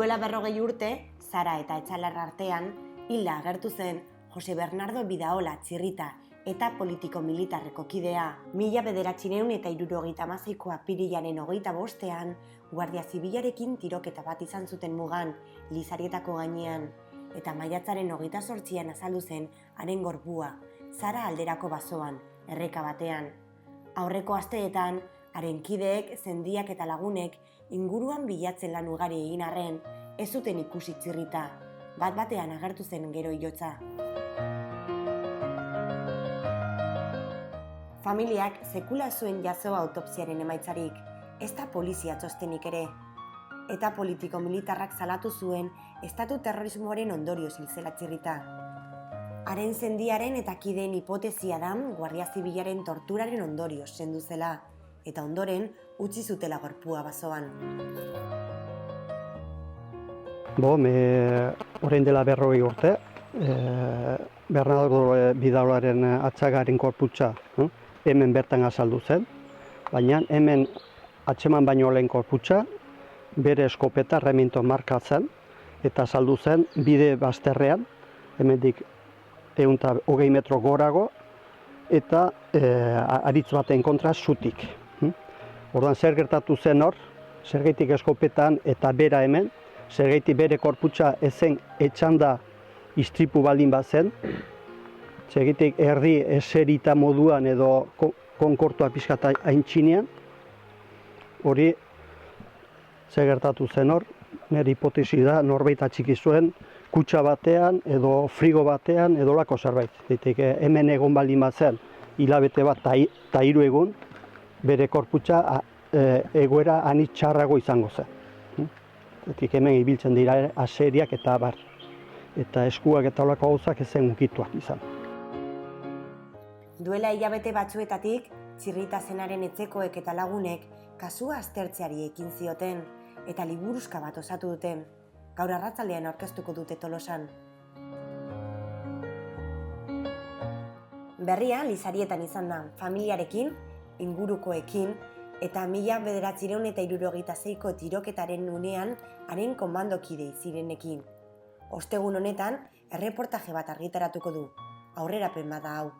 Duela 40 urte, Zara eta Etxalarra artean, hilda agertu zen Jose Bernardo Bidaola Txirrita eta politiko-militarreko kidea. 1976ko apirilaren 25ean, Guardia Zibilarekin tiroketa bat izan zuten mugan, Lizarietako gainean, eta maiatzaren 28an azaldu zen haren gorpua, Zara alderako basoan, erreka batean. Aurreko asteetan, haren kideek, sendiak eta lagunek inguruan bilatzen lan ugari egin arren, ez zuten ikusi Txirrita, bat-batean agertu zen gero hilotza. Familiak sekula zuen jaso autopsiaren emaitzarik, ez da polizia txostenik ere. Eta politiko-militarrak salatu zuen estatu terrorismoaren ondorioz hil zela Txirrita. Haren sendiaren eta kideen hipotesia da Guardia Zibilaren torturaren ondorioz zendu zela, eta ondoren utzi zutela gorpua basoan. Orain dela 40 urte, Bernardo Bidaolaren atzagaren korputza hemen bertan azaldu zen, baina hemen atxeman baino lehen korputza, bere eskopeta reminto markatzen, eta azaldu zen bide bazterrean, hemendik 120 metro gorago, eta aritz baten kontra zutik. Orduan zer gertatu zen hor, zergaitik eskopetan eta bera hemen, zergaitik bere korputza ezen etxanda istripu baldin bazen, zergaitik erdi eserita moduan edo konkortua pixkata aintxinean, hori zer gertatu zen hor, nire hipotesi da norbait atxiki zuen kutxa batean edo frigo batean edo lako zerbait. Hemen egon baldin bazen hilabete bat eta 3 egun, bere korputza egoera anitz txarrago izango zen. Hemen ibiltzen dira aseriak eta abar. Eta eskuak eta olako gauzak ezen ukituak izan. Duela hilabete batzuetatik, Txirrita zenaren etxekoek eta lagunek kasua aztertzeari ekin zioten eta liburuska bat osatu duten. Gaur arratsaldean aurkeztuko dute Tolosan. Berria Lizarietan izan da, familiarekin, ingurukoekin, eta 1976ko tiroketaren unean haren komandokide zirenekin. Ostegun honetan, erreportaje bat argitaratuko du, aurrerapen bat da hau.